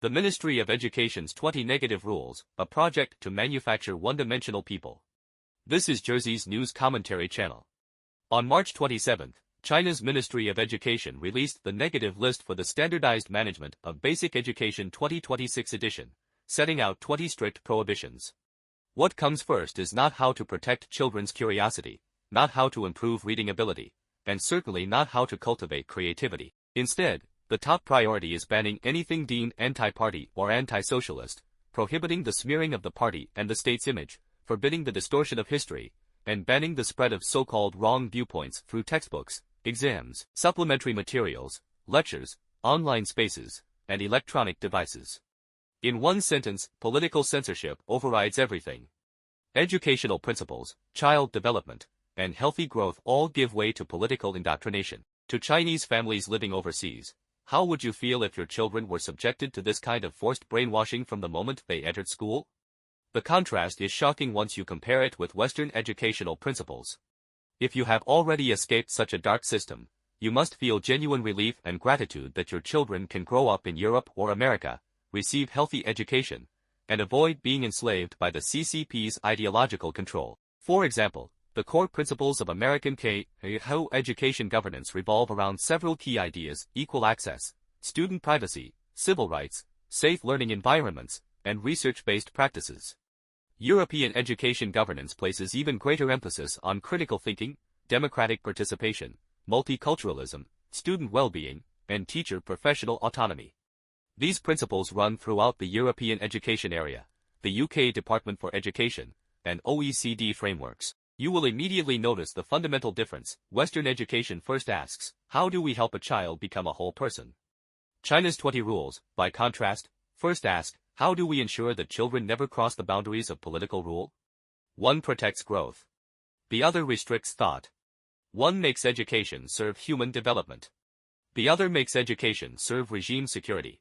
The Ministry of Education's 20 Negative Rules, a project to manufacture one-dimensional people. This is Jersey's news commentary channel. On March 27, China's Ministry of Education released the negative list for the Standardized Management of Basic Education 2026 edition, setting out 20 strict prohibitions. What comes first is not how to protect children's curiosity, not how to improve reading ability, and certainly not how to cultivate creativity. Instead, the top priority is banning anything deemed anti-party or anti-socialist, prohibiting the smearing of the party and the state's image, forbidding the distortion of history, and banning the spread of so-called wrong viewpoints through textbooks, exams, supplementary materials, lectures, online spaces, and electronic devices. In one sentence, political censorship overrides everything. Educational principles, child development, and healthy growth all give way to political indoctrination. To Chinese families living overseas, how would you feel if your children were subjected to this kind of forced brainwashing from the moment they entered school? The contrast is shocking once you compare it with Western educational principles. If you have already escaped such a dark system, you must feel genuine relief and gratitude that your children can grow up in Europe or America, receive healthy education, and avoid being enslaved by the CCP's ideological control. For example, the core principles of American K-12 education governance revolve around several key ideas: equal access, student privacy, civil rights, safe learning environments, and research-based practices. European education governance places even greater emphasis on critical thinking, democratic participation, multiculturalism, student well-being, and teacher professional autonomy. These principles run throughout the European education area, the UK Department for Education, and OECD frameworks. You will immediately notice the fundamental difference. Western education first asks, how do we help a child become a whole person? China's 20 rules, by contrast, first ask, how do we ensure that children never cross the boundaries of political rule? One protects growth. The other restricts thought. One makes education serve human development. The other makes education serve regime security.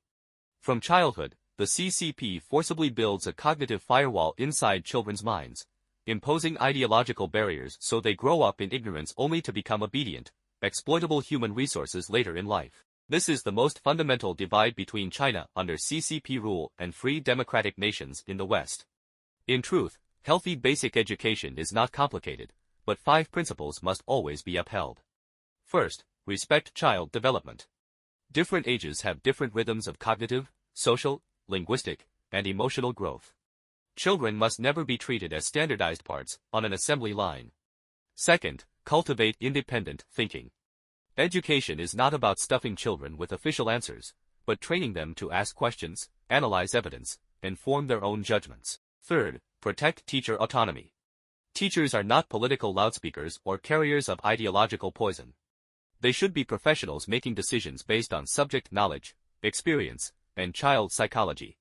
From childhood, the CCP forcibly builds a cognitive firewall inside children's minds, imposing ideological barriers so they grow up in ignorance only to become obedient, exploitable human resources later in life. This is the most fundamental divide between China under CCP rule and free democratic nations in the West. In truth, healthy basic education is not complicated, but 5 principles must always be upheld. First, respect child development. Different ages have different rhythms of cognitive, social, linguistic, and emotional growth. Children must never be treated as standardized parts on an assembly line. Second, cultivate independent thinking. Education is not about stuffing children with official answers, but training them to ask questions, analyze evidence, and form their own judgments. Third, protect teacher autonomy. Teachers are not political loudspeakers or carriers of ideological poison. They should be professionals making decisions based on subject knowledge, experience, and child psychology.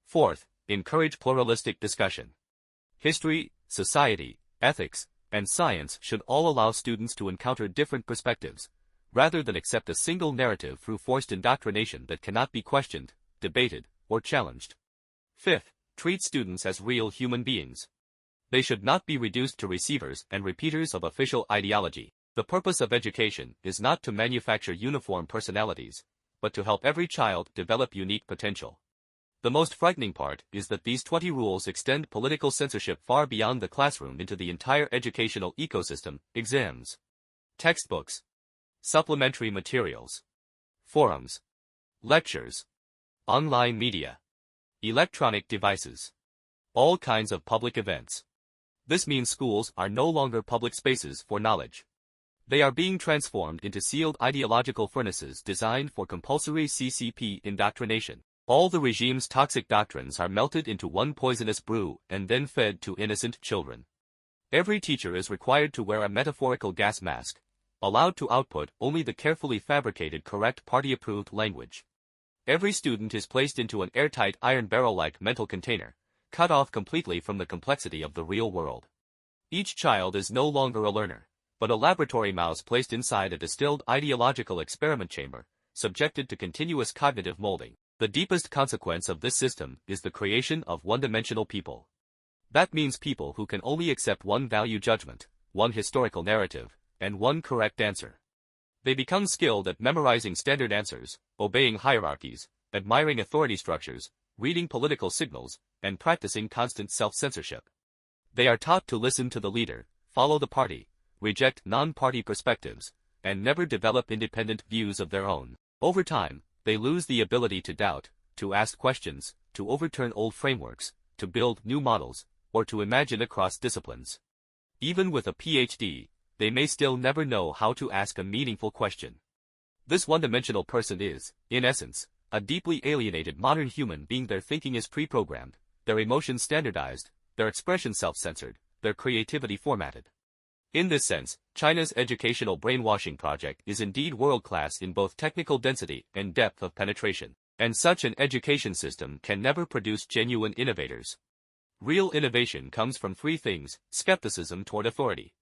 Fourth, encourage pluralistic discussion. History, society, ethics, and science should all allow students to encounter different perspectives, rather than accept a single narrative through forced indoctrination that cannot be questioned, debated, or challenged. Fifth, treat students as real human beings. They should not be reduced to receivers and repeaters of official ideology. The purpose of education is not to manufacture uniform personalities, but to help every child develop unique potential. The most frightening part is that these 20 rules extend political censorship far beyond the classroom into the entire educational ecosystem: exams, textbooks, supplementary materials, forums, lectures, online media, electronic devices, all kinds of public events. This means schools are no longer public spaces for knowledge. They are being transformed into sealed ideological furnaces designed for compulsory CCP indoctrination. All the regime's toxic doctrines are melted into one poisonous brew and then fed to innocent children. Every teacher is required to wear a metaphorical gas mask, allowed to output only the carefully fabricated correct party-approved language. Every student is placed into an airtight iron barrel-like mental container, cut off completely from the complexity of the real world. Each child is no longer a learner, but a laboratory mouse placed inside a distilled ideological experiment chamber, subjected to continuous cognitive molding. The deepest consequence of this system is the creation of one-dimensional people. That means people who can only accept one value judgment, one historical narrative, and one correct answer. They become skilled at memorizing standard answers, obeying hierarchies, admiring authority structures, reading political signals, and practicing constant self-censorship. They are taught to listen to the leader, follow the party, reject non-party perspectives, and never develop independent views of their own. Over time, they lose the ability to doubt, to ask questions, to overturn old frameworks, to build new models, or to imagine across disciplines. Even with a PhD, they may still never know how to ask a meaningful question. This one-dimensional person is, in essence, a deeply alienated modern human being. Their thinking is pre-programmed, their emotions standardized, their expression self-censored, their creativity formatted. In this sense, China's educational brainwashing project is indeed world-class in both technical density and depth of penetration, and such an education system can never produce genuine innovators. Real innovation comes from three things: skepticism toward authority,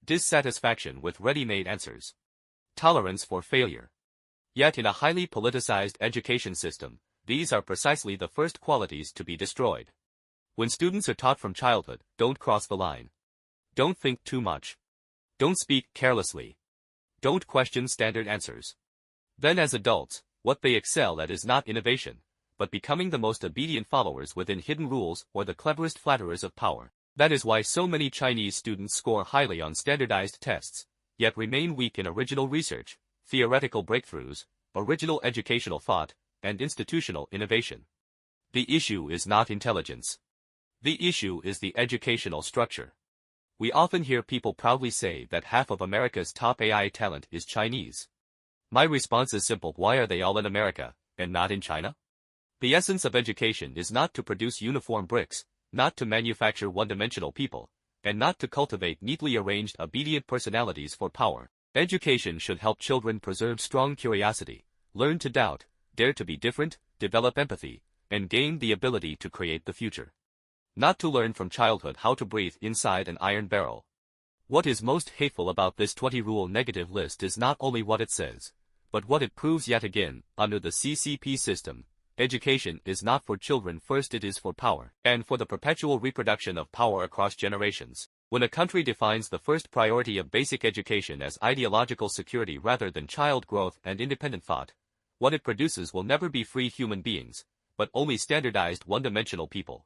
dissatisfaction with ready-made answers, tolerance for failure. Yet in a highly politicized education system, these are precisely the first qualities to be destroyed. When students are taught from childhood, don't cross the line, don't think too much, don't speak carelessly, don't question standard answers, then as adults, what they excel at is not innovation, but becoming the most obedient followers within hidden rules or the cleverest flatterers of power. That is why so many Chinese students score highly on standardized tests, yet remain weak in original research, theoretical breakthroughs, original educational thought, and institutional innovation. The issue is not intelligence. The issue is the educational structure. We often hear people proudly say that half of America's top AI talent is Chinese. My response is simple: why are they all in America, and not in China? The essence of education is not to produce uniform bricks, not to manufacture one-dimensional people, and not to cultivate neatly arranged obedient personalities for power. Education should help children preserve strong curiosity, learn to doubt, dare to be different, develop empathy, and gain the ability to create the future. Not to learn from childhood how to breathe inside an iron barrel. What is most hateful about this 20-rule negative list is not only what it says, but what it proves yet again. Under the CCP system, education is not for children first, it is for power, and for the perpetual reproduction of power across generations. When a country defines the first priority of basic education as ideological security rather than child growth and independent thought, what it produces will never be free human beings, but only standardized one-dimensional people.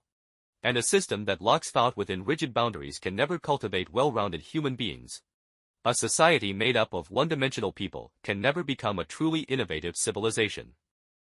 And a system that locks thought within rigid boundaries can never cultivate well-rounded human beings. A society made up of one-dimensional people can never become a truly innovative civilization.